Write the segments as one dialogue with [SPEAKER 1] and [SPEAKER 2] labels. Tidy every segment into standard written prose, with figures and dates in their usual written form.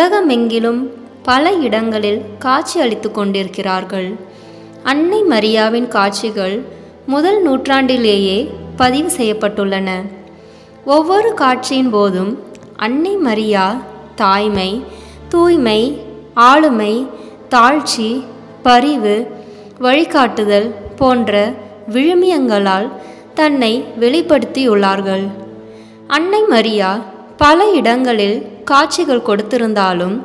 [SPEAKER 1] உலகமெங்கிலும் பல இடங்களில் காட்சி அளித்து கொண்டிருக்கிறார்கள். அன்னை மரியாவின் காட்சிகள் முதல் நூற்றாண்டிலேயே பதிவு செய்யப்பட்டுள்ளன. ஒவ்வொரு காட்சியின் போதும் அன்னை மரியா தாய்மை, தூய்மை, ஆளுமை, தாழ்ச்சி, பரிவு, வழிகாட்டுதல் போன்ற விழுமியங்களால் தன்னை வெளிப்படுத்தியுள்ளார்கள். அன்னை மரியா பல இடங்களில் காட்சிகள் கொடுத்திருந்தாலும்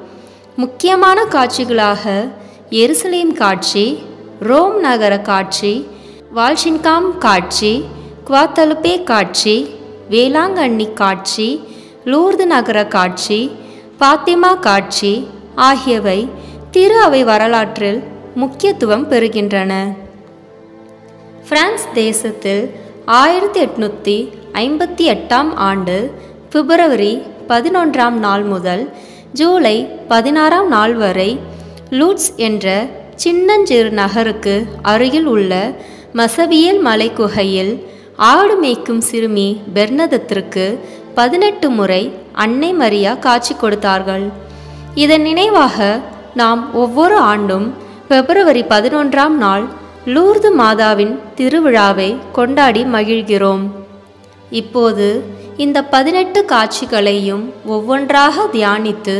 [SPEAKER 1] முக்கியமான காட்சிகளாக எருசலேம் காட்சி, ரோம் நகர காட்சி, வால்ஷின்காம் காட்சி, குவாத்தலுப்பே காட்சி, வேளாங்கண்ணி காட்சி, லூர்து நகர காட்சி, பாத்திமா காட்சி ஆகியவை திரு அவை வரலாற்றில் முக்கியத்துவம் பெறுகின்றன. பிரான்ஸ் தேசத்தில் 1858 ஆண்டு பிப்ரவரி 11 நாள் முதல் ஜூலை 16 நாள் வரை லூட்ஸ் என்ற சின்னஞ்சிறு நகருக்கு அருகில் உள்ள மசபியல் மலை குகையில் ஆடு மேய்க்கும் சிறுமி பெர்னதத்திற்கு 18 முறை அன்னை மரியா காட்சி கொடுத்தார்கள். இதன் நினைவாக நாம் ஒவ்வொரு ஆண்டும் பிப்ரவரி 11 நாள் லூர்து மாதாவின் திருவிழாவை கொண்டாடி மகிழ்கிறோம். இப்போது இந்த 18 காட்சிகளையும் ஒவ்வொன்றாக தியானித்து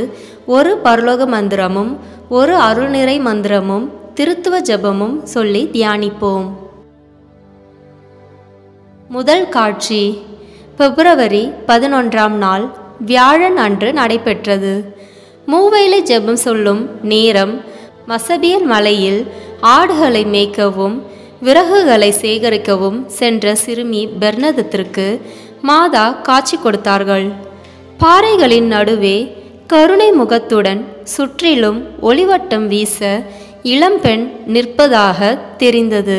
[SPEAKER 1] ஒரு பரலோக மந்திரமும் ஒரு அருள்நிறை மந்திரமும் திருத்துவ ஜெபமும் சொல்லி தியானிப்போம். முதல் காட்சி பிப்ரவரி 11 நாள் வியாழன் அன்று நடைபெற்றது. மூவேளை ஜெபம் சொல்லும் நேரம் மசபியல் மலையில் ஆடுகளை மேய்க்கவும் விறகுகளை சேகரிக்கவும் சென்ற சிறுமி பெர்னதத்திற்கு மாதா காட்சி கொடுத்தார்கள். பாறைகளின் நடுவே கருணை முகத்துடன் சுற்றிலும் ஒளிவட்டம் வீச இளம்பெண் நிற்பதாக தெரிந்தது.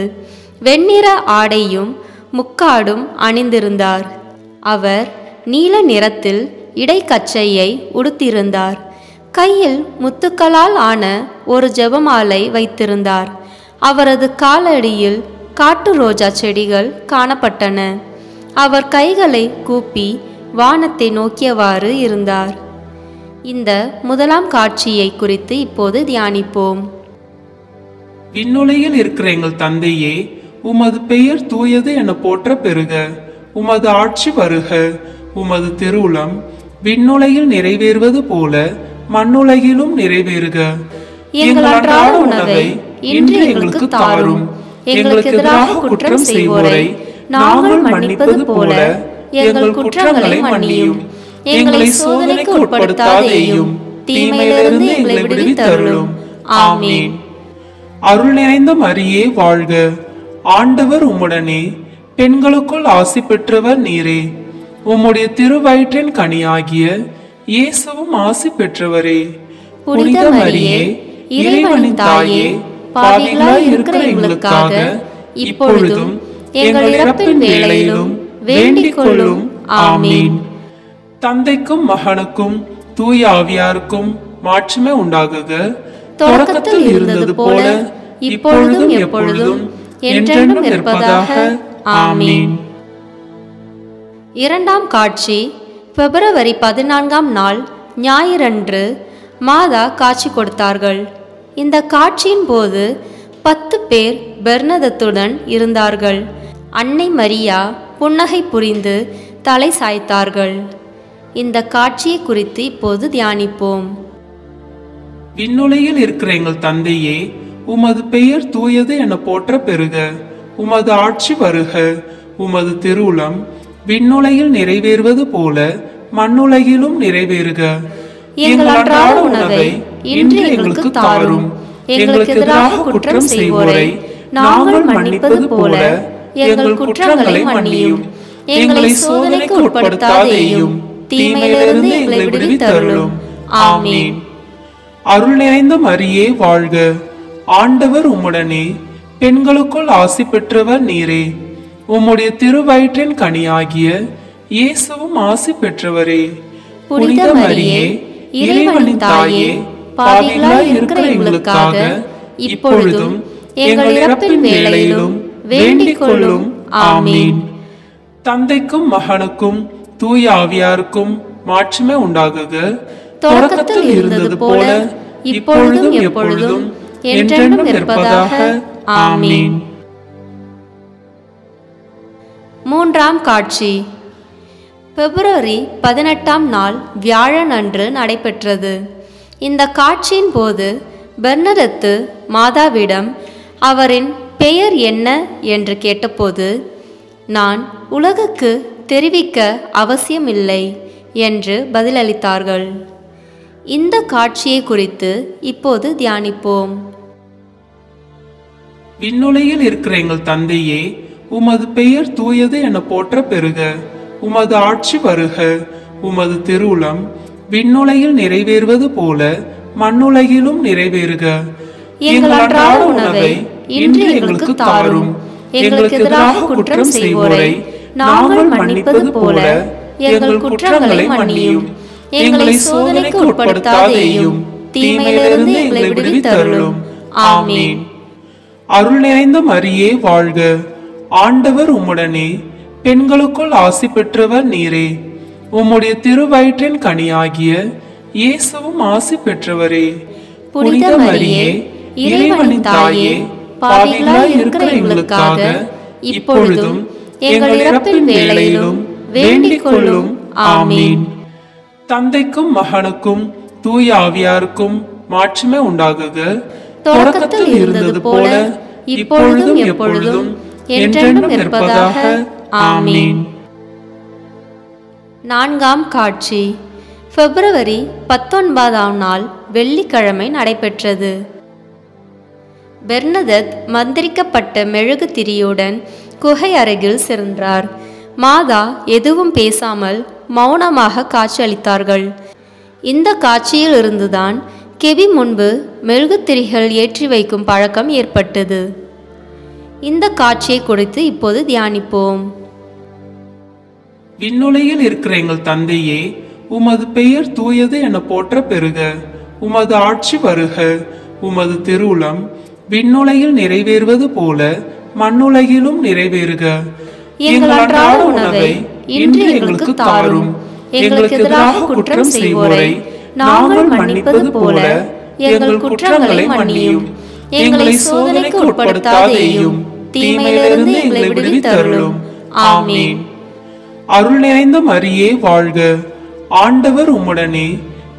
[SPEAKER 1] வெண்ணிற ஆடையும் முக்காடும் அணிந்திருந்தார். அவர் நீல நிறத்தில் இடைக்கச்சையை உடுத்தியிருந்தார். கையில் முத்துக்களால் ஆன ஒரு ஜெபமாலை வைத்திருந்தார். அவரது காலடியில் காட்டு ரோஜா செடிகள் காணப்பட்டன. அவர் கைகளை கூப்பி வானத்தை நோக்கியவாறு இருந்தார். இந்த முதலாம் காட்சியை குறித்து இப்போது தியானிப்போம்.
[SPEAKER 2] விண்ணுலகில் இருக்கிற எங்கள் தந்தையே, உமது பெயர் தூயது என போற்ற பெறுக. உமது ஆட்சி வருக. உமது திருவுளம் விண்ணுலகில் நிறைவேறுவது போல மண்ணுலகிலும் நிறைவேறுக. எங்கள் அன்றாட உணவை இன்று எங்களுக்கு தாரும். எங்களுக்கு எதிராக குற்றம் செய்வோரை நாங்கள் மன்னிப்பது போல எங்கள் குற்றங்களை மன்னியும். எங்களை சோதனைக்கு உட்படுத்தாதேயும், தீமையிலிருந்து எங்களை விடுவித்தருளும். ஆமீன். அருள் நிறைந்த மரியே வாழ்க. ஆண்டவர் உம்முடனே, பெண்களுக்குள் ஆசி பெற்றவர் நீரே. உம்முடைய திருவயிற்றின் கனியாகிய இயேசுவும் ஆசி பெற்றவரே. புனித மரியே, இறைவனின் தாயே, பாவிகளாய் இருக்கிற எங்களுக்காக இப்பொழுதும் எங்கள் இறப்பின் வேளையிலும் வேண்டிக் கொள்ளும். ஆமீன். தந்தைக்கும் மகனுக்கும் தூய ஆவியாருக்கும் மாட்சிமை உண்டாகுக. தொடக்கத்தில் இருந்தது போல இப்பொழுதும் எப்பொழுதும் என்றென்றும் இருப்பதாக. ஆமீன்.
[SPEAKER 1] இரண்டாம் காட்சி பிப்ரவரி 14 நாள் ஞாயிறன்று மாதா காட்சி கொடுத்தார்கள். இந்த காட்சியின் போது 10 பேர் பெர்னதத்துடன் இருந்தார்கள். அன்னை மரியா புன்னகை புரிந்து தலை சாய்த்தார்கள். இந்த காட்சியை குறித்து இப்போது தியானிப்போம்.
[SPEAKER 2] விண்ணுலகில் இருக்கிற எங்கள் தந்தையே, உமது பெயர் தூயது என போற்ற பெறுக. உமது ஆட்சி வருக. உமது திருவுளம் விண்ணுலகில் நிறைவேறுவது போல மண்ணுலகிலும் நிறைவேறுக. எங்கள் அன்றாட உணவை இன்று எங்களுக்கு தாரும். எங்களுக்கு எதிராக குற்றம் செய்வோரை நாங்கள் மன்னிப்பது போல எங்கள் குற்றங்களை மன்னியும். எங்களை சோதனைக்கு உட்படுத்தாதேயும், தீமையிலிருந்து எங்களை விடுவித்தருளும். ஆமீன். அருள் நிறைந்த மரியே வாழ்க. ஆண்டவர் உம்முடனே, பெண்களுக்குள் ஆசி பெற்றவர் நீரே. உம்முடைய திருவயிற்றின் கனியாகிய இயேசுவும் ஆசி பெற்றவரே. புனித மரியே, இறைவனின் தாயே, பாவிகளாய் இருக்கிற எங்களுக்காக இப்பொழுதும் எங்கள் இறப்பின் வேளையிலும் வேண்டிக் கொள்ளும். ஆமீன். தந்தைக்கும் மகனுக்கும் தூய ஆவியாருக்கும் மாட்சிமை உண்டாகுக.
[SPEAKER 1] தொடக்கத்தில் இருந்தது போல இப்பொழுதும் எப்பொழுதும் என்றென்றும் இருப்பதாக. ஆமீன். மூன்றாம் காட்சி பிப்ரவரி 18ஆம் நாள் வியாழன் அன்று நடைபெற்றது. இந்த காட்சியின் போது பெர்னதத்து மாதாவிடம் அவரின் பெயர் என்ன என்று கேட்டபோது, நான் உலகுக்கு தெரிவிக்க அவசியமில்லை என்று பதிலளித்தார்கள். இந்த காட்சியை குறித்து இப்போது தியானிப்போம்.
[SPEAKER 2] விண்ணுலகில் இருக்கிற எங்கள் தந்தையே, உமது பெயர் தூயது என போற்ற பெறுக. உமது ஆட்சி வருக. உமது திருவுளம் விண்ணுலகில் நிறைவேறுவது போல மண்ணுலகிலும் நிறைவேறுக.
[SPEAKER 1] எங்கள் அன்றாட உணவை இன்று எங்களுக்கு தாரும். எங்களுக்கு எதிராக குற்றம் செய்வோரை நாங்கள் மன்னிப்பது போல எங்கள் குற்றங்களை மன்னியும். எங்களை சோதனைக்கு உட்படுத்தாதேயும், தீமையிலிருந்து எங்களை விடுவித்தருளும். ஆமீன்.
[SPEAKER 2] அருள் நிறைந்த மரியே வாழ்க. ஆண்டவர் உம்முடனே, பெண்களுக்குள் ஆசி பெற்றவர் நீரே. உம்முடைய திருவயிற்றின் கனியாகிய இயேசுவும் ஆசி பெற்றவரே.
[SPEAKER 1] புனித மரியே, இறைவனின் தாயே, பாவிகளாய் இருக்கிற எங்களுக்காக இப்பொழுதும் எங்கள் இறப்பின் வேளையிலும் வேண்டிக் கொள்ளும். ஆமீன்.
[SPEAKER 2] தந்தைக்கும் மகனுக்கும் தூய ஆவியாருக்கும் மாட்சிமை உண்டாகுக. தொடக்கத்தில் இருந்தது போல இப்பொழுதும் எப்பொழுதும் என்றென்றும் இருப்பதாக. ஆமீன்.
[SPEAKER 1] நான்காம் காட்சி பிப்ரவரி 19ஆம் நாள் வெள்ளிக்கிழமை நடைபெற்றது. பெர்னதத் மந்திரிக்கப்பட்ட மெழுகு திரியுடன் குகை அருகில் சென்றார். மாதா எதுவும் பேசாமல் மௌனமாக காட்சியளித்தார்கள். இந்த காட்சியில் இருந்துதான் கெவி முன்பு மெழுகுத்திரிகள் ஏற்றி வைக்கும் பழக்கம் ஏற்பட்டது. இந்த காட்சியை குறித்து இப்போது தியானிப்போம்.
[SPEAKER 2] விண்ணுலகில் இருக்கிற எங்கள் தந்தையே, உமது பெயர் தூயது என போற்ற பெறுக. உமது ஆட்சி வருக. உமது திருவுளம் விண்ணுலகில் நிறைவேறுவது போல மண்ணுலகிலும் நிறைவேறுக.
[SPEAKER 1] எங்கள் அன்றாட உணவை இன்று எங்களுக்கு தாரும். எங்களுக்கு எதிராக குற்றம் செய்வோரை நாங்கள் மன்னிப்பது போல எங்கள் குற்றங்களை மன்னியும். எங்களை சோதனைக்கு உட்படுத்தாதேயும், தீமையிலிருந்து எங்களை விடுவித்தருளும். ஆமீன்.
[SPEAKER 2] அருள் நிறைந்த மரியே வாழ்க. ஆண்டவர் உம்முடனே,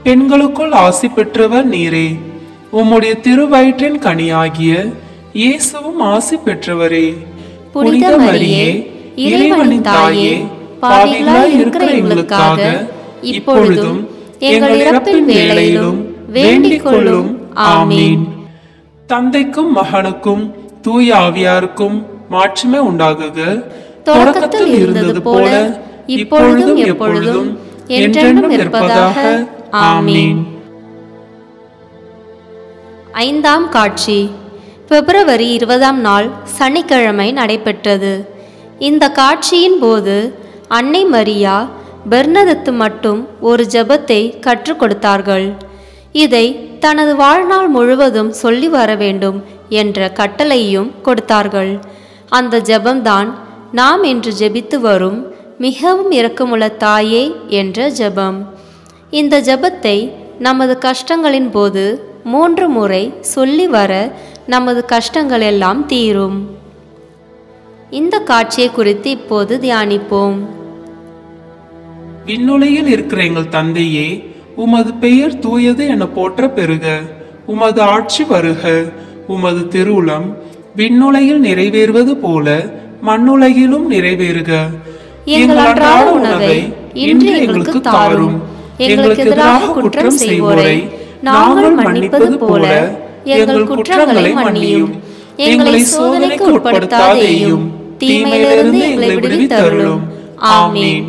[SPEAKER 2] பெண்களுக்குள் ஆசி பெற்றவர் நீரே. உம்முடைய திருவயிற்றின் கனியாகிய இயேசுவும் ஆசி பெற்றவரே.
[SPEAKER 1] புனித மரியே, இறைவனின் தாயே, பாவிகளாய் இருக்கிற எங்களுக்காக இப்பொழுதும் எங்கள் இறப்பின் வேளையிலும் வேண்டிக் கொள்ளும். ஆமீன்.
[SPEAKER 2] தந்தைக்கும் மகனுக்கும் தூய ஆவியாருக்கும் மாட்சிமை உண்டாகுக.
[SPEAKER 1] தொடக்கத்தில் இருந்தது போல இப்பொழுதும் எப்பொழுதும் என்றென்றும் இருப்பதாக. ஆமீன். ஐந்தாம் காட்சி பிப்ரவரி 20ஆம் நாள் சனிக்கிழமை நடைபெற்றது. இந்த காட்சியின் போது அன்னை மரியா பெர்னதத்து மட்டும் ஒரு ஜெபத்தை கற்றுக் கொடுத்தார்கள். இதை தனது வாழ்நாள் முழுவதும் சொல்லி வர வேண்டும் என்ற கட்டளையும் கொடுத்தார்கள். அந்த ஜெபம்தான் நாம் இன்று ஜெபித்து வரும் மிகவும் இரக்கமுள்ள தாயே என்ற ஜெபம். இந்த ஜெபத்தை நமது கஷ்டங்களின் போது 3 முறை சொல்லி வர நமது கஷ்டங்கள் எல்லாம் தீரும். இந்த காட்சியை குறித்து இப்போது தியானிப்போம்.
[SPEAKER 2] விண்ணுலகில் இருக்கிற எங்கள் தந்தையே, உமது பெயர் தூயது என போற்ற பெறுக. உமது ஆட்சி வருக. உமது திருவுளம் விண்ணுலகில் நிறைவேறுவது போல மண்ணுலகிலும் நிறைவேறுக.
[SPEAKER 1] எங்கள் அன்றாட உணவை இன்று எங்களுக்கு தாரும். எங்களுக்கு எதிராக குற்றம் செய்வோரை நாங்கள் மன்னிப்பது போல எங்கள் குற்றங்களை மன்னியும். எங்களை சோதனைக்கு உட்படுத்தாதேயும், தீமையிலிருந்து எங்களை விடுவித்தருளும். ஆமீன்.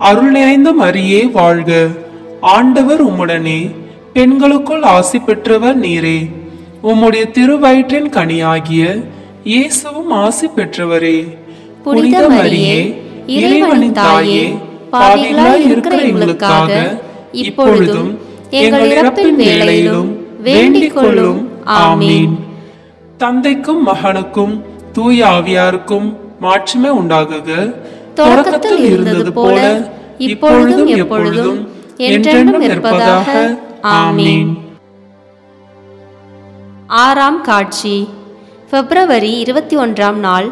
[SPEAKER 2] அருள் நிறைந்த மரியே வாழ்க. ஆண்டவர் உம்முடனே, பெண்களுக்குள் ஆசி பெற்றவர் நீரே. உம்முடைய திருவயிற்றின் கனியாகிய இயேசுவும் ஆசி பெற்றவரே.
[SPEAKER 1] புனித மரியே, இறைவனின் தாயே, பாவிகளாய் இருக்கிற எங்களுக்காக இப்பொழுதும் எங்கள் இறப்பின் வேளையிலும் வேண்டிக் கொள்ளும். ஆமீன்.
[SPEAKER 2] தந்தைக்கும் மகனுக்கும் தூய ஆவியாருக்கும் மாட்சிமை உண்டாகுக.
[SPEAKER 1] தொடக்கத்தில் இருந்தது போல இப்பொழுதும் எப்பொழுதும் என்றென்றும் இருப்பதாக. ஆமீன். ஆறாம் காட்சி பிப்ரவரி 21ஆம் நாள்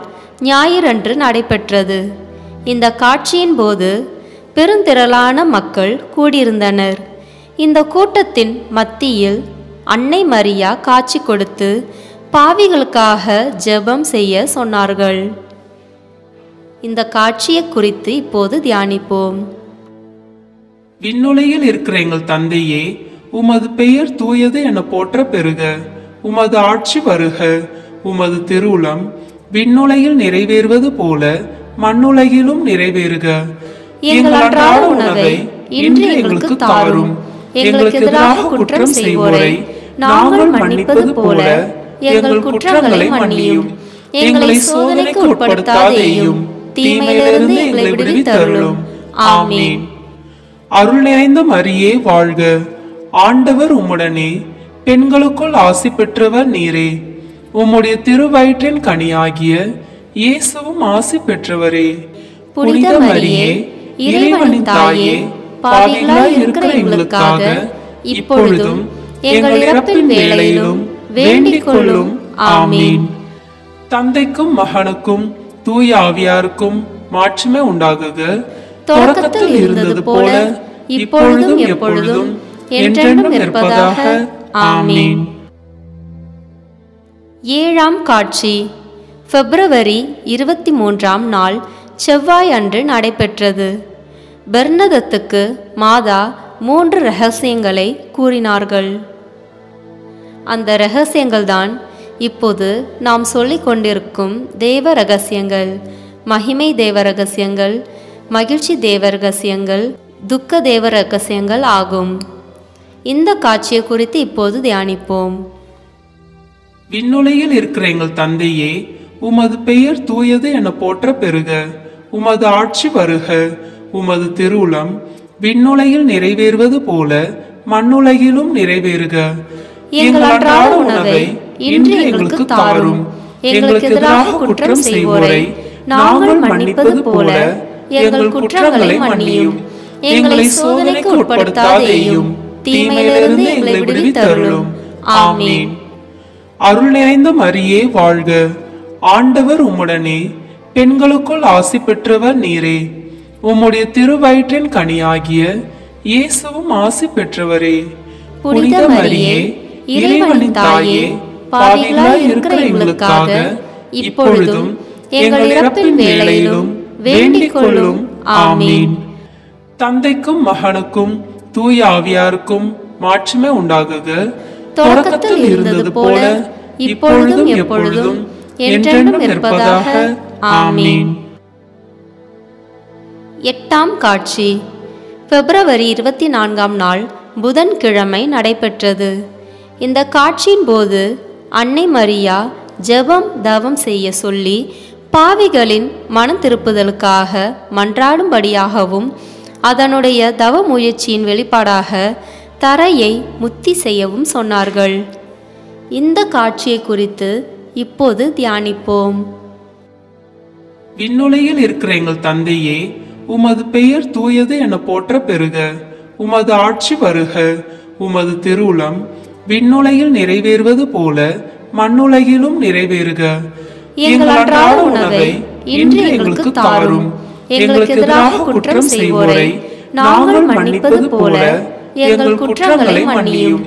[SPEAKER 1] ஞாயிறன்று நடைபெற்றது. இந்த காட்சியின் போது பெருந்திரளான மக்கள் கூடியிருந்தனர். இந்த கூட்டத்தின் மத்தியில் அன்னை மரியா காட்சி கொடுத்து பாவிகளுக்காக ஜெபம் செய்ய சொன்னார்கள். இந்த காட்சியை குறித்து இப்போது தியானிப்போம்.
[SPEAKER 2] விண்ணுலகில் இருக்கிற எங்கள் தந்தையே, உமது பெயர் தூயது என போற்ற பெறுக. உமது ஆட்சி வருக. உமது திருவுளம் விண்ணுலகில் நிறைவேறுவது போல மண்ணுலகிலும் நிறைவேறுக.
[SPEAKER 1] எங்கள் அன்றாட உணவை இன்று எங்களுக்கு தாரும். எங்களுக்கு எதிராக குற்றம் செய்வோரை நாங்கள் மன்னிப்பது போல எங்கள் குற்றங்களை மன்னியும். எங்களை சோதனைக்கு உட்படுத்தாதேயும், தீமையிலிருந்து எங்களை விடுவித்தருளும். ஆமீன்.
[SPEAKER 2] அருள் நிறைந்த மரியே வாழ்க. ஆண்டவர் உம்முடனே, பெண்களுக்குள் ஆசி பெற்றவர் நீரே. உம்முடைய திருவயிற்றின் கனியாகிய இயேசுவும் ஆசி பெற்றவரே.
[SPEAKER 1] புனித மரியே, இறைவனின் தாயே, பாவிகளாய் இருக்கிற எங்களுக்காக இப்பொழுதும் எங்கள் இறப்பின் வேளையிலும் வேண்டிக் கொள்ளும். ஆமீன்.
[SPEAKER 2] தந்தைக்கும் மகனுக்கும் தூய ஆவியாருக்கும் மாட்சிமை உண்டாகுக.
[SPEAKER 1] தொடக்கத்தில் இருந்தது போல இப்பொழுதும் எப்பொழுதும் என்றென்றும் இருப்பதாக. ஆமீன். ஏழாம் காட்சி பிப்ரவரி 23ஆம் நாள் செவ்வாய் அன்று நடைபெற்றது. பெர்னதத்துக்கு மாதா 3 இரகசியங்களை கூறினார்கள். அந்த இரகசியங்கள்தான் இப்போது நாம் சொல்லிக் கொண்டிருக்கும் தேவ ரகசியங்கள். மகிமை தேவ ரகசியங்கள், மகிழ்ச்சி தேவ ரகசியங்கள், துக்க தேவ ரகசியங்கள் ஆகும். இந்த காட்சியை குறித்து இப்போது தியானிப்போம்.
[SPEAKER 2] விண்ணுலகில் இருக்கிற எங்கள் தந்தையே, உமது பெயர் தூயது என போற்ற பெறுக. உமது ஆட்சி வருக. உமது திருவுளம் விண்ணுலகில் நிறைவேறுவது போல மண்ணுலகிலும் நிறைவேறுக.
[SPEAKER 1] எங்கள் அன்றாட உணவை இன்று எங்களுக்கு தாரும். எங்களுக்கு எதிராக குற்றம் செய்வோரை நாங்கள் மன்னிப்பது போல எங்கள் குற்றங்களை மன்னியும். எங்களை சோதனைக்கு உட்படுத்தாதேயும், தீமையிலிருந்து எங்களை விடுவித்தருளும். ஆமீன்.
[SPEAKER 2] அருள் நிறைந்த மரியே வாழ்க. ஆண்டவர் உம்முடனே, பெண்களுக்குள் ஆசி பெற்றவர் நீரே. உம்முடைய திருவயிற்றின் கனியாகிய இயேசுவும் ஆசி பெற்றவரே.
[SPEAKER 1] புனித மரியே, இறைவனின் தாயே, பாவிகளாய் இருக்கிற எங்களுக்காக இப்பொழுதும் எங்கள் இறப்பின் வேளையிலும் வேண்டிக் கொள்ளும். ஆமீன்.
[SPEAKER 2] தந்தைக்கும் மகனுக்கும் தூய ஆவியாருக்கும் மாட்சிமை உண்டாகுக.
[SPEAKER 1] தொடக்கத்தில் இருந்தது போல இப்பொழுதும் எப்பொழுதும் என்றென்றும் இருப்பதாக. ஆமீன். எட்டாம் காட்சி பிப்ரவரி 24ஆம் நாள் புதன்கிழமை நடைபெற்றது. இந்த காட்சியின் போது அன்னை மரியா ஜெபம் தவம் செய்ய சொல்லி பாவிகளின் மனம் திருப்புதலுக்காக மன்றாடும்படியாகவும் அதனுடைய தவ முயற்சியின் வெளிப்பாடாக தரையை முத்தி செய்யவும் சொன்னார்கள். இந்த காட்சியை குறித்து இப்போது தியானிப்போம்.
[SPEAKER 2] விண்ணுலகில் இருக்கிற எங்கள் தந்தையே, உமது பெயர் தூயது என போற்ற பெறுக. உமது ஆட்சி வருக. உமது திருவுளம் விண்ணுலகில் நிறைவேறுவது போல மண்ணுலகிலும் நிறைவேறுக.
[SPEAKER 1] எங்கள் அன்றாட உணவை இன்று எங்களுக்கு தாரும். எங்களுக்கு எதிராக குற்றம் செய்வோரை நாங்கள் மன்னிப்பது போல எங்கள் குற்றங்களை மன்னியும்.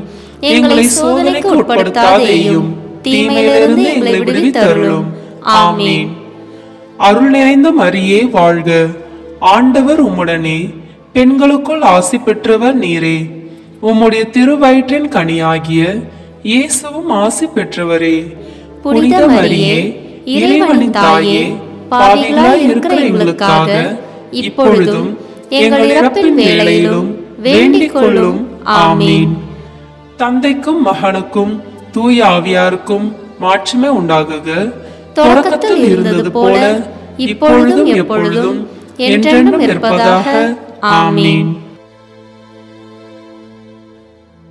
[SPEAKER 1] எங்களை சோதனைக்கு உட்படுத்தாதேயும், தீமையிலிருந்து எங்களை விடுவித்தருளும். ஆமீன்.
[SPEAKER 2] அருள் நிறைந்த மரியே வாழ்க. ஆண்டவர் உம்முடனே, பெண்களுக்குள் ஆசி பெற்றவர் நீரே. உம்முடைய திருவயிற்றின் கனியாகிய இயேசுவும் ஆசி பெற்றவரே.
[SPEAKER 1] புனித மரியே, இறைவனின் தாயே, பாவிகளாய் இருக்கிற எங்களுக்காக இப்பொழுதும் எங்கள் இறப்பின் வேளையிலும் வேண்டிக் கொள்ளும். ஆமீன்.
[SPEAKER 2] தந்தைக்கும் மகனுக்கும் தூய ஆவியாருக்கும் மாட்சிமை உண்டாகுக.
[SPEAKER 1] தொடக்கத்தில் இருந்தது போல இப்பொழுதும் எப்பொழுதும் என்றென்றும் இருப்பதாக. ஆமீன்.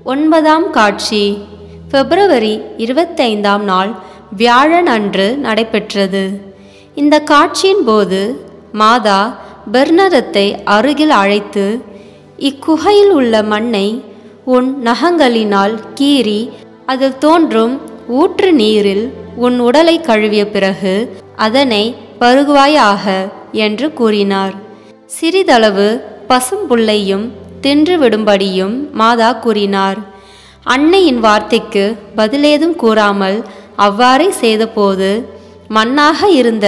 [SPEAKER 1] ஒன்பதாம் காட்சி பிப்ரவரி 25ஆம் நாள் வியாழன் அன்று நடைபெற்றது. இந்த காட்சியின் போது மாதா பெர்னதத்தை அருகில் அழைத்து இக்குகையில் உள்ள மண்ணை உன் நகங்களினால் கீறி அதில் தோன்றும் ஊற்று நீரில் உன் உடலை கழுவிய பிறகு அதனை பருகுவாயாக என்று கூறினார். சிறிதளவு பசும்புல்லையும் தின்று விடும்படியும் மாதா கூறினார். அன்னையின் வார்த்தைக்கு பதிலேதும் கூறாமல் அவ்வாறே செய்தபோது மண்ணாக இருந்த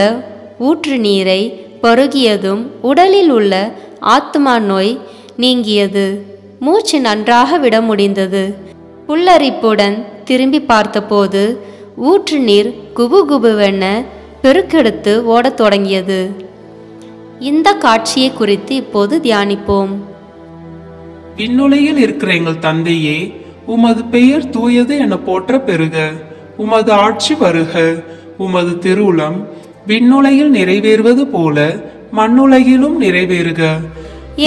[SPEAKER 1] ஊற்று நீரை பருகியதும் உடலில் உள்ள ஆத்மா நோய் நீங்கியது. மூச்சு நன்றாக விட முடிந்தது. புல்லரிப்புடன் திரும்பி பார்த்தபோது ஊற்று நீர் குபுகுபுவென பெருக்கெடுத்து ஓடத் தொடங்கியது. இந்த காட்சியை குறித்து இப்போது தியானிப்போம்.
[SPEAKER 2] விண்ணுலகில் இருக்கிற எங்கள் தந்தையே, உமது பெயர் தூயது என போற்ற பெறுக. உமது ஆட்சி வருக. உமது திருவுளம் விண்ணுலகில் நிறைவேறுவது போல மண்ணுலகிலும் நிறைவேறுக.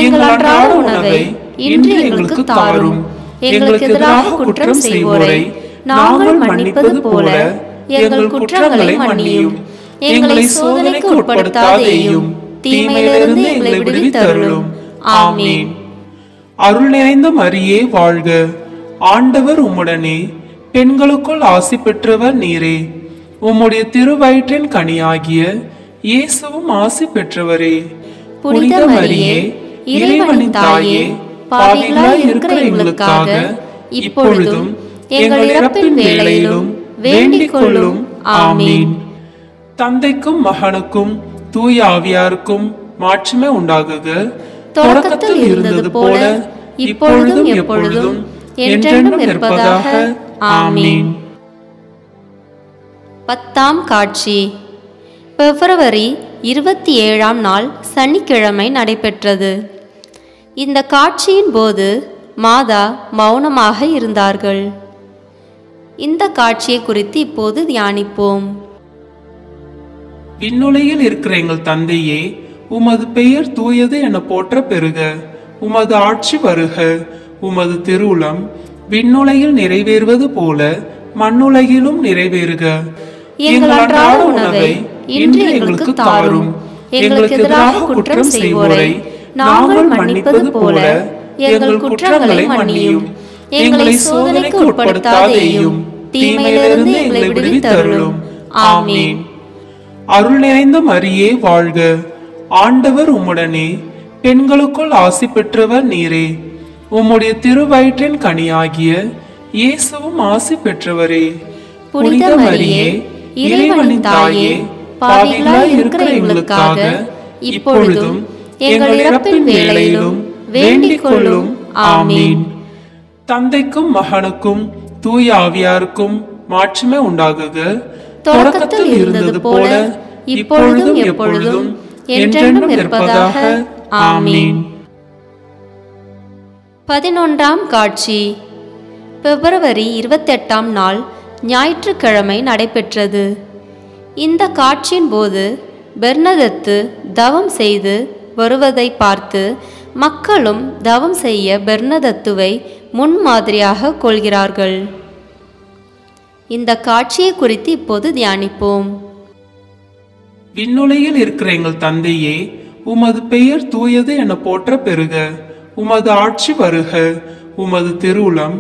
[SPEAKER 1] எங்கள் அன்றாட உணவை இன்று எங்களுக்கு தாரும். எங்களுக்கு எதிராக குற்றம் செய்வோரை நாங்கள் மன்னிப்பது போல எங்கள் குற்றங்களை மன்னியும். எங்களை சோதனைக்கு உட்படுத்தாதேயும், தீமையிலிருந்து எங்களை விடுவித்தருளும். ஆமென்.
[SPEAKER 2] அருள் நிறைந்த மரியே வாழ்க. ஆண்டவர் உம்முடனே, பெண்களுக்குள் ஆசி பெற்றவர் நீரே. உம்முடைய திருவயிற்றின் கனியாகிய இயேசுவும் ஆசி பெற்றவரே.
[SPEAKER 1] புனித மரியே, இறைவனின் தாயே, பாவிகளாய் இருக்கிற எங்களுக்காக இப்பொழுதும் எங்கள் இறப்பின் வேளையிலும் வேண்டிக் கொள்ளும். ஆமென்.
[SPEAKER 2] தந்தைக்கும் மகனுக்கும் தூய ஆவியாருக்கும் மாட்சிமை உண்டாகுக.
[SPEAKER 1] தொடக்கத்தில் இருந்தது போல இப்பொழுதும் எப்பொழுதும் என்றென்றும் இருப்பதாக. ஆமென். 10ஆம் காட்சி. பிப்ரவரி 27ஆம் நாள் சனிக்கிழமை நடைபெற்றது. இந்த காட்சியின் போது மாதா மௌனமாக இருந்தார்கள். இந்த காட்சியை குறித்து இப்போது தியானிப்போம்.
[SPEAKER 2] விண்ணுலகில் இருக்கிற எங்கள் தந்தையே, உமது பெயர் தூயது என போற்ற பெறுக. உமது ஆட்சி வருக. உமது திருவுளம் விண்ணுலகில் நிறைவேறுவது போல மண்ணுலகிலும் நிறைவேறுக.
[SPEAKER 1] எங்கள் அன்றாட உணவை இன்று எங்களுக்கு தாரும். எங்களுக்கு எதிராக குற்றம் செய்வோரை நாங்கள் மன்னிப்பது போல எங்கள் குற்றங்களை மன்னியும். எங்களை சோதனைக்கு உட்படுத்தாதேயும், தீமையிலிருந்து எங்களை விடுவித்தருளும். ஆமென்.
[SPEAKER 2] அருள் நிறைந்த மரியே வாழ்க. ஆண்டவர் உம்முடனே, பெண்களுக்குள் ஆசி பெற்றவர் நீரே. உம்முடைய திருவயிற்றின் கனியாகிய இயேசுவும் ஆசி பெற்றவரே.
[SPEAKER 1] புனித மரியே, இறைவனின் தாயே, பாவிகளாய் இருக்கிற எங்களுக்காக இப்பொழுதும் எங்கள் இறப்பின் வேளையிலும் வேண்டிக் கொள்ளும். ஆமென்.
[SPEAKER 2] தந்தைக்கும் மகனுக்கும் தூய ஆவியாருக்கும் மாட்சிமை உண்டாகுக.
[SPEAKER 1] தொடக்கத்தில் இருந்தது போல இப்பொழுதும் எப்பொழுதும் என்றென்றும் இருப்பதாக. ஆமென். 11ஆம் காட்சி. பிப்ரவரி 28ஆம் நாள் ஞாயிற்றுக்கிழமை நடைபெற்றது. இந்த காட்சியின் போது பெர்னதத்து தவம் செய்து வருவதை பார்த்து மக்களும் தவம் செய்ய பெர்னதத்துவை முன்மாதிரியாக கொள்கிறார்கள். இந்த காட்சியை குறித்து இப்போது தியானிப்போம்.
[SPEAKER 2] விண்ணுலகில் இருக்கிற எங்கள் தந்தையே, உமது பெயர் தூயது என போற்ற பெறுக. உமது ஆட்சி வருக. உமது திருவுளம்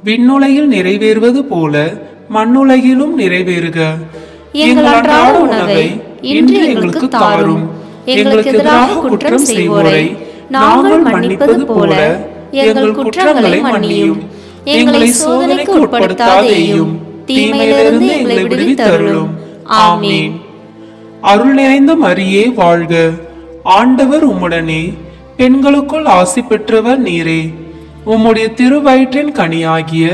[SPEAKER 2] விண்ணுலகில் நிறைவேறுவது போல மண்ணுலகிலும் நிறைவேறுக.
[SPEAKER 1] எங்கள் அன்றாட உணவை இன்று எங்களுக்கு தாரும். எங்களுக்கு எதிராக குற்றம் செய்வோரை நாங்கள் மன்னிப்பது போல எங்கள் குற்றங்களை மன்னியும். எங்களை சோதனைக்கு உட்படுத்தாதேயும், தீமையிலிருந்து எங்களை விடுவித்தருளும். ஆமென்.
[SPEAKER 2] அருள் நிறைந்த மரியே வாழ்க. ஆண்டவர் உம்முடனே, பெண்களுக்குள் ஆசி பெற்றவர் நீரே. உம்முடைய திருவயிற்றின் கனியாகிய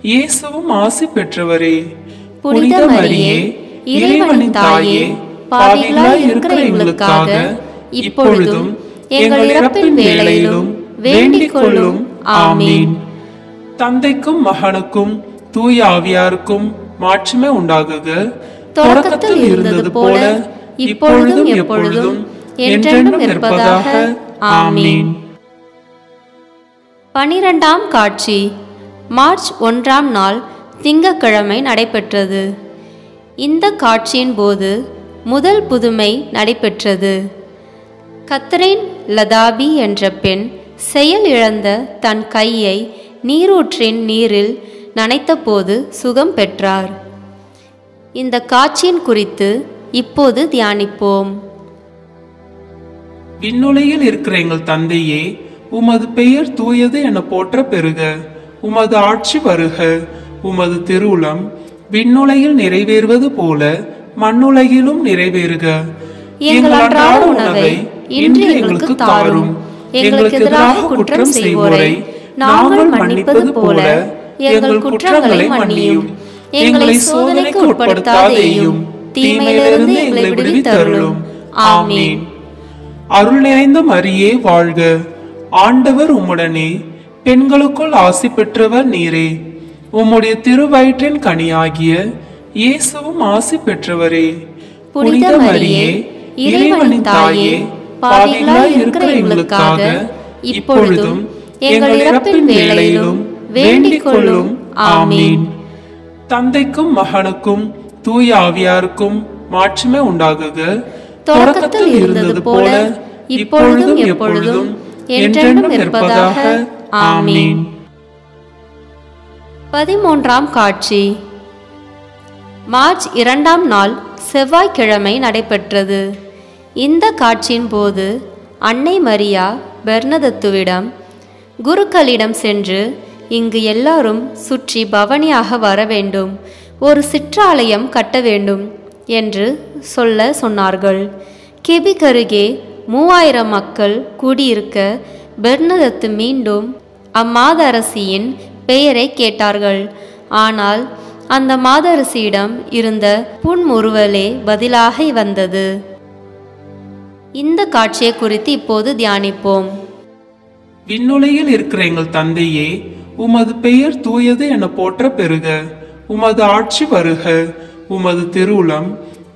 [SPEAKER 2] இயேசுவும் ஆசி பெற்றவரே.
[SPEAKER 1] புனித மரியே, இறைவனின் தாயே, பாவிகளாய் இருக்கிற எங்களுக்காக இப்பொழுதும் எங்கள் இறப்பின் வேளையிலும் வேண்டிக் கொள்ளும். ஆமென்.
[SPEAKER 2] தந்தைக்கும் மகனுக்கும் தூய ஆவியாருக்கும் மாட்சிமை உண்டாகுக.
[SPEAKER 1] தொடக்கத்தில் இருந்தது போல இப்பொழுதும் எப்பொழுதும் என்றென்றும் இருப்பதாக. ஆமென். 12ஆம் காட்சி. மார்ச் 1ஆம் நாள் திங்கட்கிழமை நடைபெற்றது. இந்த காட்சியின் போது முதல் புதுமை நடைபெற்றது. கத்ரின் லதாபி என்ற பெண் செயல் இழந்த தன் கையை நீரூற்றின் நீரில் நனைத்தபோது சுகம் பெற்றார். இந்த காட்சியின் குறித்து இப்போது தியானிப்போம்.
[SPEAKER 2] விண்ணுலகில் இருக்கிற எங்கள் தந்தையே, உமது பெயர் தூயது என போற்ற பெறுக. உமது ஆட்சி வருக. உமது திருவுளம் விண்ணுலகில் நிறைவேறுவது போல மண்ணுலகிலும் நிறைவேறுக.
[SPEAKER 1] எங்கள் அன்றாட உணவை இன்று எங்களுக்கு தாரும். எங்களுக்கு எதிராக குற்றம் செய்வோரை நாங்கள் மன்னிப்பது போல எங்கள் குற்றங்களை மன்னியும். எங்களை சோதனைக்கு உட்படுத்தாதேயும், தீமையிலிருந்து எங்களை விடுவித்தருளும். ஆமென்.
[SPEAKER 2] அருள் நிறைந்த மரியே வாழ்க. ஆண்டவர் உம்முடனே, பெண்களுக்குள் ஆசி பெற்றவர் நீரே. உம்முடைய திருவயிற்றின் கனியாகிய இயேசுவும் ஆசி பெற்றவரே.
[SPEAKER 1] புனித மரியே, இறைவனின் தாயே, பாவிகளாய் இருக்கிற எங்களுக்காக இப்பொழுதும் எங்கள் இறப்பின் வேளையிலும் வேண்டிக் கொள்ளும். ஆமென்.
[SPEAKER 2] தந்தைக்கும் மகனுக்கும் தூய ஆவியாருக்கும் மாட்சிமை உண்டாகுக. தொடக்கத்தில் இருந்தது போல இப்பொழுதும் எப்பொழுதும் என்றென்றும் இருப்பதாக. ஆமென்.
[SPEAKER 1] 13ஆம் காட்சி. மார்ச் 2ஆம் நாள் செவ்வாய்க்கிழமை நடைபெற்றது. இந்த காட்சியின் போது அன்னை மரியா பெர்னதத்துவிடம், குருக்களிடம் சென்று இங்கு எல்லாரும் சுற்றி பவனியாக வர வேண்டும், ஒரு சிற்றாலயம் கட்ட வேண்டும் என்று சொன்னார்கள். கெபிகருகே 3000 மக்கள் கூடியிருக்க பெர்னதத்து மீண்டும் அம்மாதரசியின் பெயரை கேட்டார்கள். ஆனால் அந்த மாதரசியிடம் இருந்த புன்முறுவலே பதிலாக வந்தது. இந்த காட்சியை குறித்து இப்போது தியானிப்போம்.
[SPEAKER 2] விண்ணுலகில் இருக்கிற எங்கள் தந்தையே, உமது பெயர் தூயது என போற்ற பெறுக. உமது ஆட்சி வருக. உமது திருவுளம்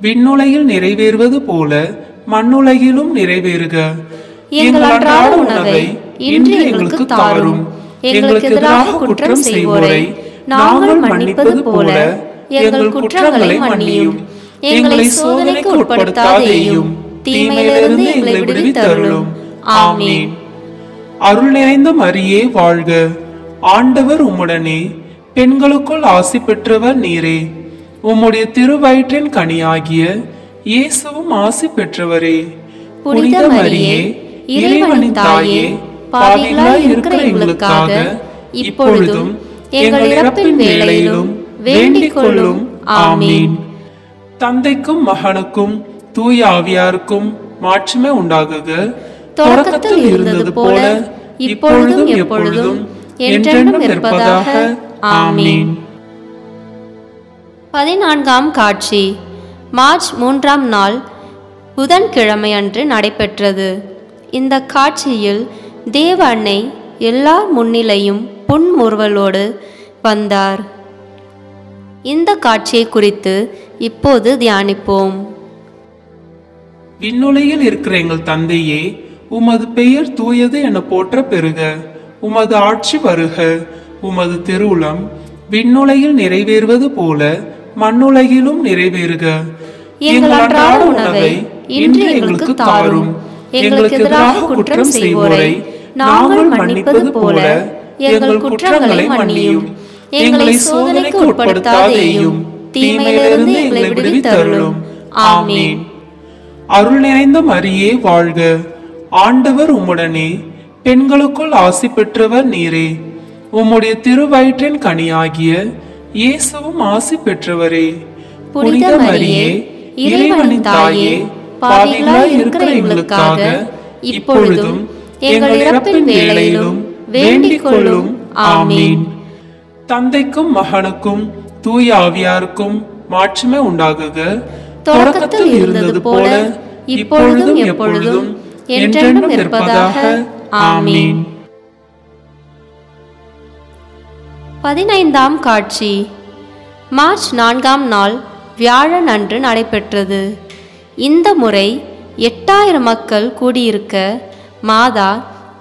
[SPEAKER 2] விண்ணுலகில் நிறைவேறுவது போல மண்ணுலகிலும் நிறைவேறுக.
[SPEAKER 1] எங்கள் அன்றாட உணவை இன்று எங்களுக்கு தாரும். எங்களுக்கு எதிராக குற்றம் செய்வோரை நாங்கள் மன்னிப்பது போல எங்கள் குற்றங்களை மன்னியும். எங்களை சோதனைக்கு உட்படுத்தாதேயும், தீமையிலிருந்து எங்களை விடுவித்தருளும். ஆமென்.
[SPEAKER 2] அருள் நிறைந்த மரியே வாழ்க. ஆண்டவர் உம்முடனே, பெண்களுக்குள் ஆசி பெற்றவர் நீரே. உம்முடைய திருவயிற்றின் கனியாகிய இயேசுவும் ஆசி பெற்றவரே.
[SPEAKER 1] புனித மரியே, இறைவனின் தாயே, பாவிகளாய் இருக்கிற எங்களுக்காக இப்பொழுதும் எங்கள் இறப்பின் வேளையிலும் வேண்டிக் கொள்ளும். ஆமென்.
[SPEAKER 2] தந்தைக்கும் மகனுக்கும் தூய ஆவியாருக்கும் மாட்சிமை உண்டாகுக.
[SPEAKER 1] தொடக்கத்தில் இருந்தது போல இப்பொழுதும் எப்பொழுதும் என்றென்றும் இருப்பதாக. ஆமென். 14ஆம் காட்சி. மார்ச் 3ஆம் நாள் புதன்கிழமை அன்று நடைபெற்றது. இந்த காட்சியில் தேவ அன்னை எல்லார் முன்னிலையும் புன்முறுவலோடு வந்தார். இந்த காட்சியை குறித்து இப்போது தியானிப்போம்.
[SPEAKER 2] விண்ணுலகில் இருக்கிற எங்கள் தந்தையே, உமது பெயர் தூயது என போற்ற பெறுக. உமது ஆட்சி வருக. உமது திருவுளம் விண்ணுலகில் நிறைவேறுவது போல மண்ணுலகிலும் நிறைவேறுக.
[SPEAKER 1] எங்கள் அன்றாட உணவை இன்று எங்களுக்கு தாரும். எங்களுக்கு எதிராக குற்றம் செய்வோரை நாங்கள் மன்னிப்பது போல எங்கள் குற்றங்களை மன்னியும். எங்களை சோதனைக்கு உட்படுத்தாதேயும், தீமையிலிருந்து எங்களை விடுவித்தருளும். ஆமென்.
[SPEAKER 2] அருள் நிறைந்த மரியே வாழ்க. ஆண்டவர் உம்முடனே, பெண்களுக்குள் ஆசி பெற்றவர் நீரே. உம்முடைய திருவயிற்றின் கனியாகிய இயேசுவும் ஆசி பெற்றவரே.
[SPEAKER 1] புனித மரியே, இறைவனின் தாயே, பாவிகளாய் இருக்கிற எங்களுக்காக இப்பொழுதும் எங்கள் இறப்பின் வேளையிலும் வேண்டிக் கொள்ளும். ஆமென்.
[SPEAKER 2] தந்தைக்கும் மகனுக்கும் தூய ஆவியாருக்கும் மாட்சிமை உண்டாகுக.
[SPEAKER 1] தொடக்கத்தில் இருந்தது போல இப்பொழுதும் எப்பொழுதும் என்றென்றும் இருப்பதாக. ஆமென். 15ஆம் காட்சி. மார்ச் 4ஆம் நாள் வியாழன் அன்று நடைபெற்றது. இந்த முறை 8000 மக்கள் கூடியிருக்க மாதா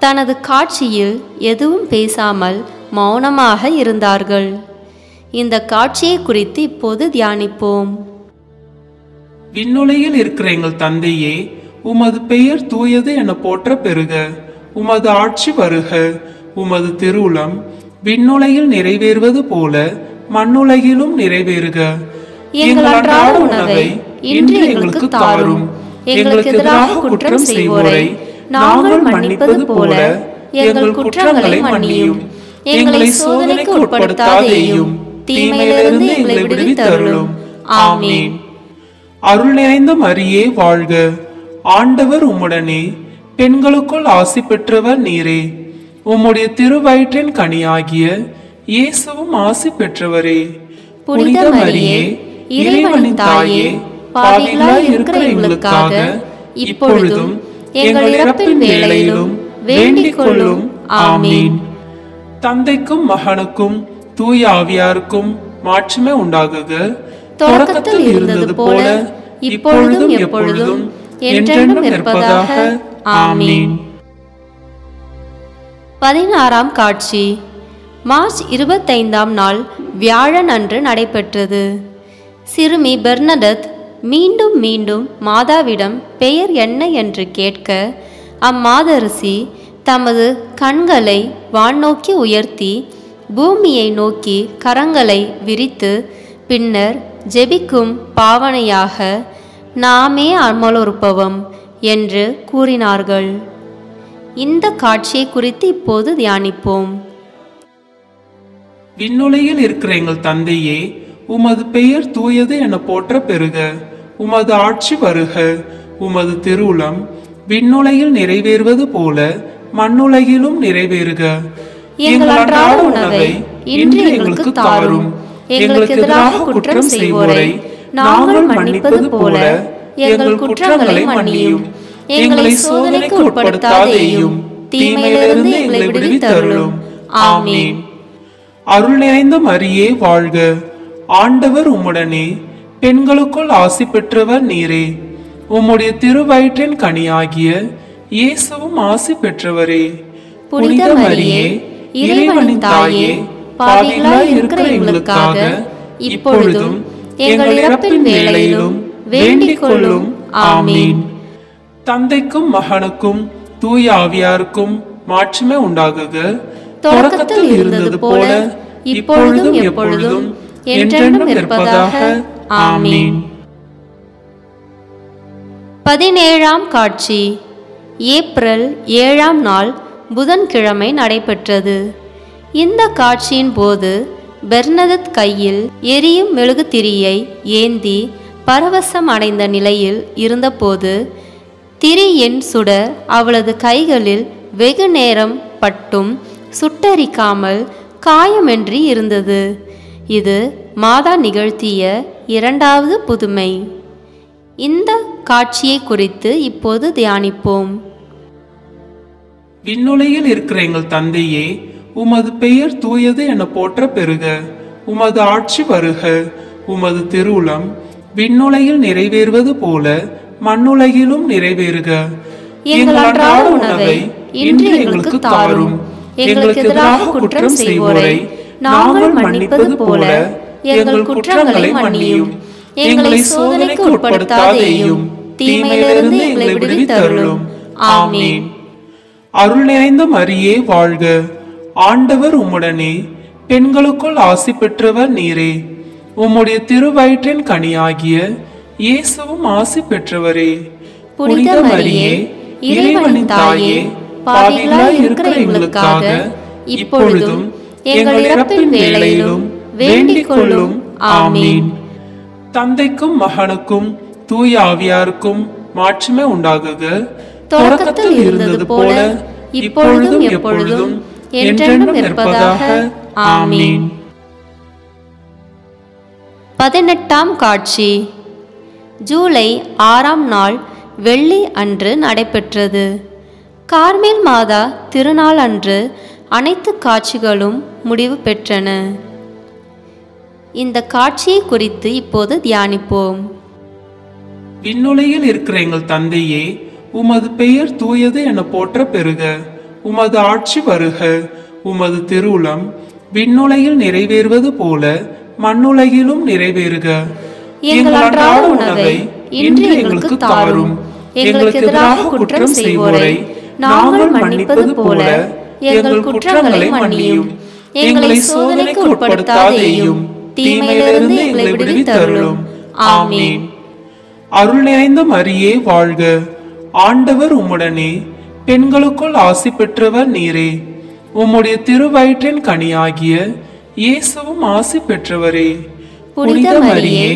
[SPEAKER 1] தனது காட்சியில் எதுவும் பேசாமல் மௌனமாக இருந்தார்கள். இந்த காட்சியை குறித்து இப்போது தியானிப்போம்.
[SPEAKER 2] விண்ணுலகில் இருக்கிற எங்கள் தந்தையே, உமது பெயர் தூயது என போற்ற பெறுக. உமது ஆட்சி வருக. உமது திருவுளம் விண்ணுலகில் நிறைவேறுவது போல மண்ணுலகிலும் நிறைவேறுக.
[SPEAKER 1] எங்கள் அன்றாட உணவை இன்று எங்களுக்கு தாரும். எங்களுக்கு எதிராக குற்றம் செய்வோரை நாங்கள் மன்னிப்பது போல எங்கள் குற்றங்களை மன்னியும். எங்களை சோதனைக்கு உட்படுத்தாதேயும், தீமையிலிருந்து எங்களை விடுவித்தருளும். ஆமென்.
[SPEAKER 2] அருள் நிறைந்த மரியே வாழ்க. ஆண்டவர் உம்முடனே, பெண்களுக்குள் ஆசி பெற்றவர் நீரே. உம்முடைய திருவயிற்றின் கனியாகிய இயேசுவும் ஆசி பெற்றவரே.
[SPEAKER 1] புனித மரியே, இறைவனின் தாயே, பாவிகளாய் இருக்கிற எங்களுக்காக இப்பொழுதும் எங்கள் இறப்பின் வேளையிலும் வேண்டிக் கொள்ளும். ஆமென்.
[SPEAKER 2] தந்தைக்கும் மகனுக்கும் தூய ஆவியாருக்கும் மாட்சிமை உண்டாகுக. தொடக்கத்தில் இருந்தது போல இப்பொழுதும் எப்பொழுதும் என்றென்றும் இருப்பதாக. ஆமென்.
[SPEAKER 1] 16ஆம் காட்சி மார்ச் 25ஆம் நாள் வியாழன் அன்று நடைபெற்றது. சிறுமி பெர்னடத் மீண்டும் மீண்டும் மாதாவிடம் பெயர் என்ன என்று கேட்க, அம்மாதரசி தமது கண்களை வானோக்கி உயர்த்தி பூமியை நோக்கி கரங்களை விரித்து பின்னர் ஜெபிக்கும் பாவனையாக நாமே அமலொருப்பவம் என்று கூறினார்கள். இந்த காட்சியை குறித்து இப்போது தியானிப்போம்.
[SPEAKER 2] விண்ணுலகில் இருக்கிற எங்கள் தந்தையே, உமது பெயர் தூயது என போற்ற பெறுக. உமது ஆட்சி வருக. உமது திருவுளம் விண்ணுலகில் நிறைவேறுவது போல மண்ணுலகிலும் நிறைவேறுக.
[SPEAKER 1] எங்கள் அன்றாட உணவை இன்று எங்களுக்கு தாரும். எங்களுக்கு எதிராக குற்றம் செய்வோரை நாங்கள் மன்னிப்பது போல எங்கள் குற்றங்களை மன்னியும். எங்களை சோதனைக்கு உட்படுத்தாதேயும், தீமையிலிருந்து எங்களை விடுவித்தருளும். ஆமென்.
[SPEAKER 2] அருள் நிறைந்த மரியே வாழ்க. ஆண்டவர் உம்முடனே, பெண்களுக்குள் ஆசி பெற்றவர் நீரே. உம்முடைய திருவயிற்றின் கனியாகிய இயேசுவும் ஆசி பெற்றவரே.
[SPEAKER 1] புனித மரியே, இறைவனின் தாயே, பாவிகளாய் இருக்கிற எங்களுக்காக இப்பொழுதும் எங்கள் இறப்பின் வேளையிலும் வேண்டிக் கொள்ளும். ஆமென்.
[SPEAKER 2] தந்தைக்கும் மகனுக்கும் தூய ஆவியாருக்கும் மாட்சிமை உண்டாகுக.
[SPEAKER 1] தொடக்கத்தில் இருந்தது போல இப்பொழுதும் எப்பொழுதும் என்றென்றும் இருப்பதாக. ஆமென். 17ஆம் காட்சி ஏப்ரல் 7ஆம் நாள் புதன்கிழமை நடைபெற்றது. இந்த காட்சியின் போது பெர்னதத் கையில் எரியும் மெழுகுத்திரியை ஏந்தி பரவசம் அடைந்த நிலையில் இருந்தபோது திரியின் சுடர் அவளது கைகளில் வெகு நேரம் பட்டும் சுட்டரிக்காமல் காயமின்றி இருந்தது. இது மாதா நிகழ்த்திய இரண்டாவது புதுமை. இந்த காட்சியை குறித்து இப்போது தியானிப்போம்.
[SPEAKER 2] விண்ணுலகில் இருக்கிற எங்கள் தந்தையே, உமது பெயர் தூயது என போற்ற பெறுக. உமது ஆட்சி வருக. உமது திருவுளம் விண்ணுலகில் நிறைவேறுவது போல மண்ணுலகிலும் நிறைவேறுக.
[SPEAKER 1] எங்கள் அன்றாட உணவை இன்று எங்களுக்கு தாரும். எங்களுக்கு எதிராக குற்றம் செய்வோரை நாங்கள் மன்னிப்பது போல எங்கள் குற்றங்களை மன்னியும். எங்களை சோதனைக்கு உட்படுத்தாதேயும், தீமையிலிருந்து எங்களை விடுவித்தருளும். ஆமென்.
[SPEAKER 2] அருள் நிறைந்த மரியே வாழ்க. ஆண்டவர் உம்முடனே, பெண்களுக்குள் ஆசி பெற்றவர் நீரே. உம்முடைய திருவயிற்றின் கனியாகிய இயேசுவும் ஆசி பெற்றவரே.
[SPEAKER 1] புனித மரியே, இறைவனின் தாயே, பாவிகளாய் இருக்கிற எங்களுக்காக இப்பொழுதும் எங்கள் இறப்பின் வேளையிலும் வேண்டிக் கொள்ளும். ஆமென்.
[SPEAKER 2] தந்தைக்கும் மகனுக்கும் தூய ஆவியாருக்கும் மாட்சிமை உண்டாகுக.
[SPEAKER 1] தொடக்கத்தில் இருந்தது போல இப்பொழுதும் எப்பொழுதும் என்றென்றும் இருப்பதாக. ஆமென். 18ஆம் காட்சி ஜூலை 6ஆம் நாள் வெள்ளி அன்று நடைபெற்றது. கார்மேல் மாதா திருநாள் அன்று அனைத்து காட்சிகளும் முடிவு பெற்றன. இந்த காட்சியை குறித்து இப்போது தியானிப்போம்.
[SPEAKER 2] விண்ணுலகில் இருக்கிற எங்கள் தந்தையே, உமது பெயர் தூயது என போற்ற பெறுக. உமது ஆட்சி வருக. உமது திருவுளம் விண்ணுலகில் நிறைவேறுவது போல மண்ணுலகிலும் நிறைவேறுக.
[SPEAKER 1] எங்கள் அன்றாட உணவை இன்று எங்களுக்கு தாரும். எங்களுக்கு எதிராக குற்றம் செய்வோரை நாங்கள் மன்னிப்பது போல எங்கள் குற்றங்களை மன்னியும். எங்களை சோதனைக்கு உட்படுத்தாதேயும், தீமையிலிருந்து எங்களை விடுவித்தருளும். ஆமென்.
[SPEAKER 2] அருள் நிறைந்த மரியே வாழ்க, ஆண்டவர் உம்முடனே, பெண்களுக்குள் ஆசி பெற்றவர் நீரே. உம்முடைய திருவயிற்றின் கனியாகிய இயேசுவும் ஆசி பெற்றவரே.
[SPEAKER 1] புனித மரியே,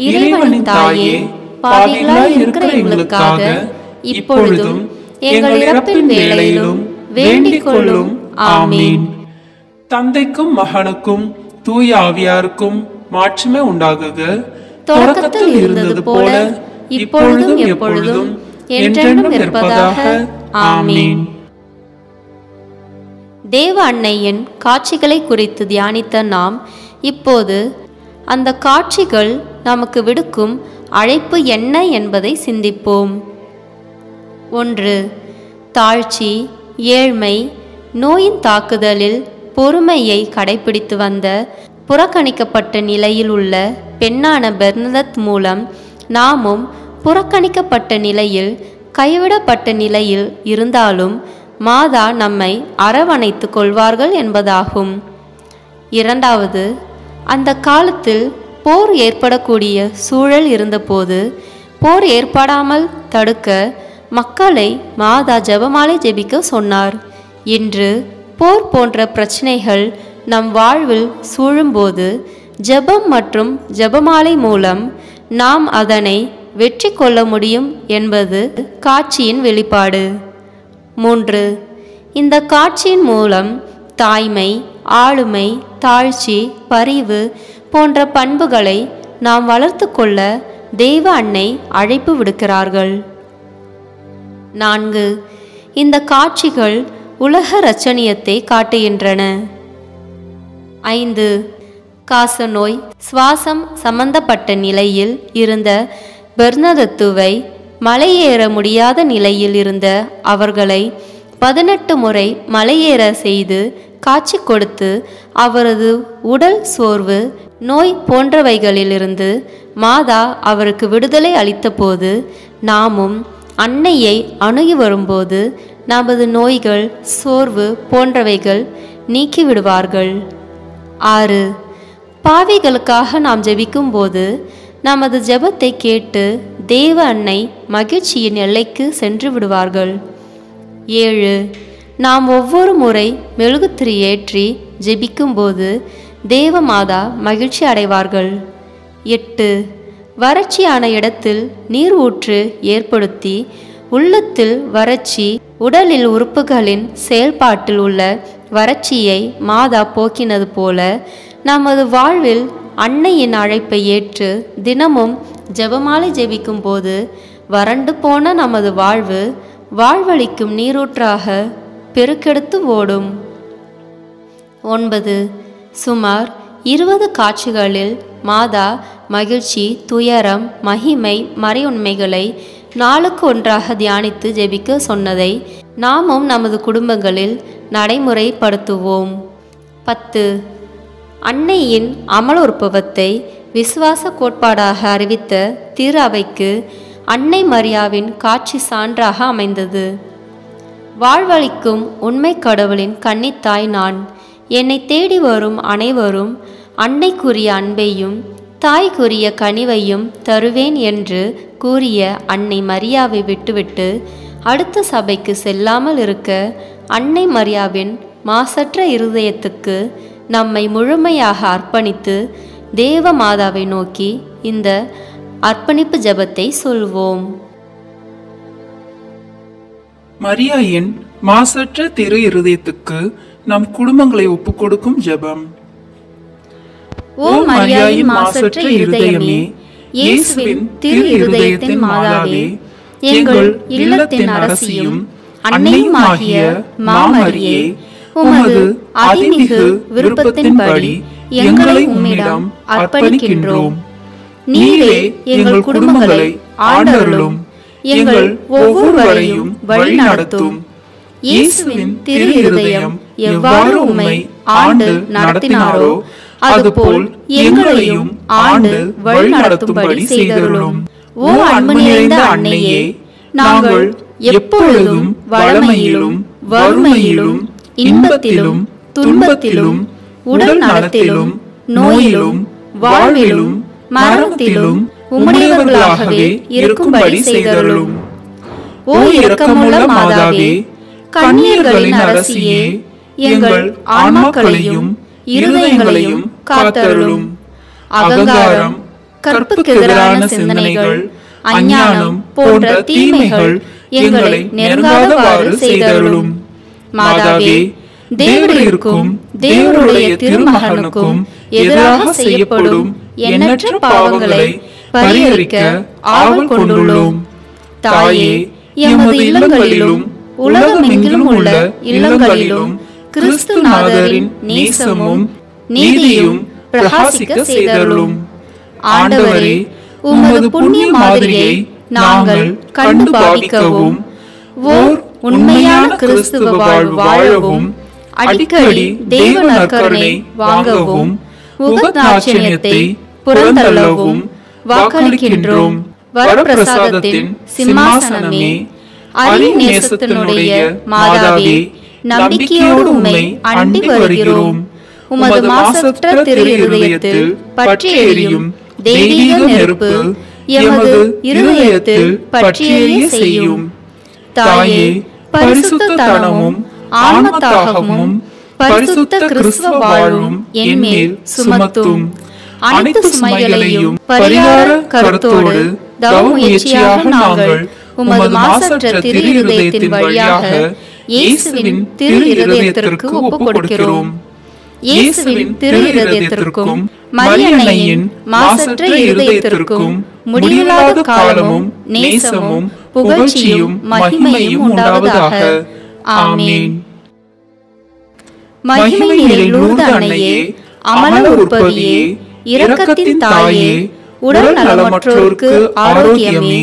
[SPEAKER 1] இறைவனின் தாயே, பாவிகளாய் இருக்கிற எங்களுக்காக இப்பொழுதும் எங்கள் இறப்பின் வேளையிலும் வேண்டிக் கொள்ளும். ஆமென்.
[SPEAKER 2] தந்தைக்கும் மகனுக்கும் தூய ஆவியாருக்கும் மாட்சிமை உண்டாகுக.
[SPEAKER 1] தொடக்கத்தில் இருந்தது போல இப்பொழுதும் எப்பொழுதும் என்றென்றும் இருப்பதாக. ஆமென். தேவ அன்னையின் காட்சிகளை குறித்து தியானித்த நாம் இப்போது அந்த காட்சிகள் நமக்கு விடுக்கும் அழைப்பு என்ன என்பதை சிந்திப்போம். 1. தாழ்ச்சி, ஏழ்மை, நோயின் தாக்குதலில் பொறுமையை கடைபிடித்து வந்த புறக்கணிக்கப்பட்ட நிலையில் உள்ள பெண்ணான பெர்னதத் மூலம் நாமும் புறக்கணிக்கப்பட்ட நிலையில், கைவிடப்பட்ட நிலையில் இருந்தாலும் மாதா நம்மை அரவணைத்து கொள்வார்கள் என்பதாகும். 2. அந்த காலத்தில் போர் ஏற்படக்கூடிய சூழல் இருந்தபோது போர் ஏற்படாமல் தடுக்க மக்களை மாதா ஜெபமாலை ஜெபிக்க சொன்னார். இன்று போர் போன்ற பிரச்சனைகள் நம் வாழ்வில் சூழும்போது ஜெபம் மற்றும் ஜெபமாலை மூலம் நாம் அதனை வெற்றி கொள்ள முடியும் என்பது காட்சியின் வெளிப்பாடு. 3. இந்த காட்சியின் மூலம் தாய்மை, ஆளுமை, தாழ்ச்சி, பரிவு போன்ற பண்புகளை நாம் வளர்த்து கொள்ள தெய்வ அன்னை அழைப்பு விடுக்கிறார்கள். 4. இந்த காட்சிகள் உலக இரட்சணியத்தை காட்டுகின்றன. 5. காசநோய், சுவாசம் சம்பந்தப்பட்ட நிலையில் இருந்த பெர்னதத்துவை மலையேற முடியாத நிலையில் இருந்த அவர்களை 18 முறை மலையேற செய்து காட்சி கொடுத்து அவரது உடல் சோர்வு, நோய் போன்றவைகளிலிருந்து மாதா அவருக்கு விடுதலை அளித்தபோது நாமும் அன்னையை அணுகி வரும்போது நமது நோய்கள், சோர்வு போன்றவைகள் நீக்கிவிடுவார்கள். 6. பாவிகளுக்காக நாம் ஜெபிக்கும் போது நமது ஜெபத்தை கேட்டு தேவ அன்னை மகிழ்ச்சியின் எல்லைக்கு சென்று விடுவார்கள். 7. நாம் ஒவ்வொரு முறை மெழுகுத்திரி ஏற்றி ஜெபிக்கும்போது தேவமாதா மகிழ்ச்சி அடைவார்கள். 8. வறட்சியான இடத்தில் நீர் ஊற்று ஏற்படுத்தி உள்ளத்தில் வறட்சி, உடலில் உறுப்புகளின் செயல்பாட்டில் உள்ள வறட்சியை மாதா போக்கினது போல நமது வாழ்வில் அன்னையின் அழைப்பை ஏற்று தினமும் ஜெபமாலை ஜெபிக்கும் போது வறண்டு போன நமது வாழ்வு வாழ்வளிக்கும் நீரூற்றாக பெருக்கெடுத்து ஓடும். 9. சுமார் 20 காட்சிகளில் மாதா மகிழ்ச்சி, துயரம், மகிமை, மறையுண்மைகளை நாளுக்கு ஒன்றாக தியானித்து ஜெபிக்க சொன்னதை நாமும் நமது குடும்பங்களில் நடைமுறைப்படுத்துவோம். 10. அன்னையின் அமலோற்பவத்தை விசுவாச கோட்பாடாக அறிவித்த திரு அவைக்கு அன்னை மரியாவின் காட்சி சான்றாக அமைந்தது. வாழ்வளிக்கும் உண்மை கடவுளின் கன்னித்தாய் நான். என்னை தேடி வரும் அனைவரும் அன்னைக்குரிய அன்பையும் தாய்க்குரிய கனிவையும் தருவேன் என்று கூறிய அன்னை மரியாவை விட்டுவிட்டு அடுத்த சபைக்கு செல்லாமல் இருக்க அன்னை மரியாவின் மாசற்ற இருதயத்துக்கு நம்மை முழுமையாக அர்ப்பணித்து தேவ மாதாவை நோக்கி இந்த அர்ப்பணிப்பு ஜெபத்தை சொல்வோம்.
[SPEAKER 2] மரியாயின் மாசற்ற திரு இருதயத்துக்கு நம் குடும்பங்களை ஒப்புக்கொடுக்கும் ஜெபம்.
[SPEAKER 1] ஓ மரியாயின் மாசற்ற இருதயமே, இயேசுவின் திரு இருதயத்தின் மாதாவே, எங்கள் இல்லத்தின் அரசியும் அன்னையும் ஆகிய மாமரியே, உமது அதிமிகு விருப்பத்தின்படி எங்களை உம்மிடம் அர்ப்பணிக்கின்றோம். நீரே எங்கள் குடும்பங்களை ஆண்டருளும், எங்கள் ஒவ்வொருவரையும் வழி நடத்தும். இயேசுவின் திரு இருதயம் எவ்வாறு உம்மை ஆண்டு நடத்தினாரோ அதுபோல் எங்களையும் ஆண்டு வழி நடத்தும்படி செய்தருளும். ஓ அன்பு நிறைந்த அன்னையே, நாங்கள்
[SPEAKER 2] எப்பொழுதும் வளமையிலும் வறுமையிலும் இன்பத்திலும் துன்பத்திலும் உடல் நலத்திலும் நோயிலும் வாழ்விலும் மரணத்திலும் உம்முடையவர்களாகவே இருக்கும்படி செய்தருளும். ஓ இரக்கமுள்ள மாதாவே, கன்னியர்களின் அரசியே, எங்கள் ஆன்மாக்களையும் இருதயங்களையும் காத்தருளும். அகங்காரம், கற்புக்கு எதிரான சிந்தனைகள், அஞ்ஞானம் போன்ற தீமைகள் எங்களை நெருங்காதவாறு செய்தருளும். மாதாவே, தேவருக்கும் தேவருடைய திருமகனுக்கும் எதிராக செய்யப்படும் எண்ணற்ற பாவங்களை பரிஹரிக்க ஆவல் கொண்டுள்ளோம். தாயே, எமது இல்லங்களிலும் உலகமெங்கிலும் உள்ள இல்லங்களிலும் கிறிஸ்துநாதரின் நேசமும் நீதியும் பிரகாசிக்க செய்தருளும். ஆண்டவரே, உமது புண்ணிய மாதிரியை நாங்கள் கண்டு பாவிக்கவும், ஓர் உண்மையான கிறிஸ்துவ வாழ்வு வாழவும், அடிக்கடி தேவ நற்கருணை வாங்கவும், உபநாச்சரியத்தை புறந்தள்ளவும் வாக்களிக்கின்றோம். வரப்பிரசாதத்தின் சிம்மாசனமே, அரிய நேசத்தினுடைய மாதாவே, நம்பிக்கையோடு உம்மை அண்டி வருகிறோம். உமது மாசற்ற திரு இருதயத்தில் பற்றி எரியும் தெய்வீக நெருப்பு எமது இருதயத்தில் பற்றி எரிய செய்யும். தாயே, பரிசுத்த தனமும் ஆன்மத்தாகமும் பரிசுத்த கிறிஸ்துவ வாழ்வும் என்மேல் சுமத்தும். அனைத்து சுமைகளையும் பரிகார கருத்தோடு தவ முயற்சியாக நாங்கள் உமது மாசற்ற திரு இருதயத்தின் வழியாக இயேசுவின் திரு இருதயத்திற்கு ஒப்புக் கொடுக்கிறோம். இயேசுவின் திரு இருதயத்திற்கும் மரியன்னையின் மாசற்ற இருதயத்திற்கும் முடிவில்லாத காலமும் நேசமும் புகழ்ச்சியும் மகிமையும் உண்டாவதாக. ஆமென். மகிமை நிறை லூர்து அன்னையே, அமல உற்பவியே, இரக்கத்தின் தாயே, உடல் நலமற்றோருக்கு ஆரோக்கியமே,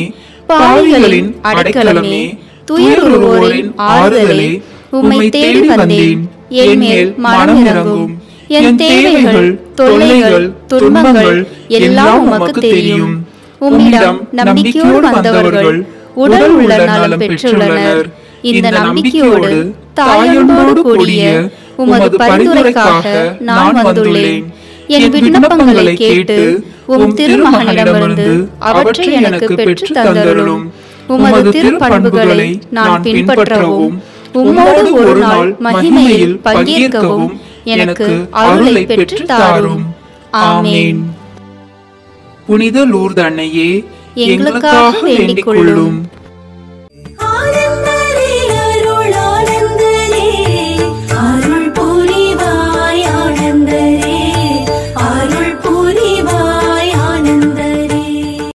[SPEAKER 2] பாவிகளின் அடைக்கலமே, துயருவோரின் ஆறுதலே, உம்மை தேடி வந்தேன். என் மேல் மனம் இறங்கும். என் தேவைகள், தொல்லைகள், துன்பங்கள் எல்லாம் உமக்கு தெரியும். உம்மிடம் நம்பிக்கையோடு வந்தவர்கள் உடல் உள்ள நலம் பெற்றுள்ளனர். இந்த நம்பிக்கையோடு தாயன்போடு கூடிய உமது பரிந்துரைக்காக நான் வந்துள்ளேன். என் விண்ணப்பங்களை கேட்டு உம் திருமகனிடமிருந்து அவற்றை எனக்கு பெற்று தந்தருளும். உமது திருப்பண்புகளை நான் பின்பற்றவும், உம்மோடு ஒரு நாள் மகிமையில் பங்கேற்கவும் எனக்கு அருளை பெற்று தாரும். ஆமென். புனித லூர்து அன்னையே, எங்களுக்காக வேண்டிக் கொள்ளும்.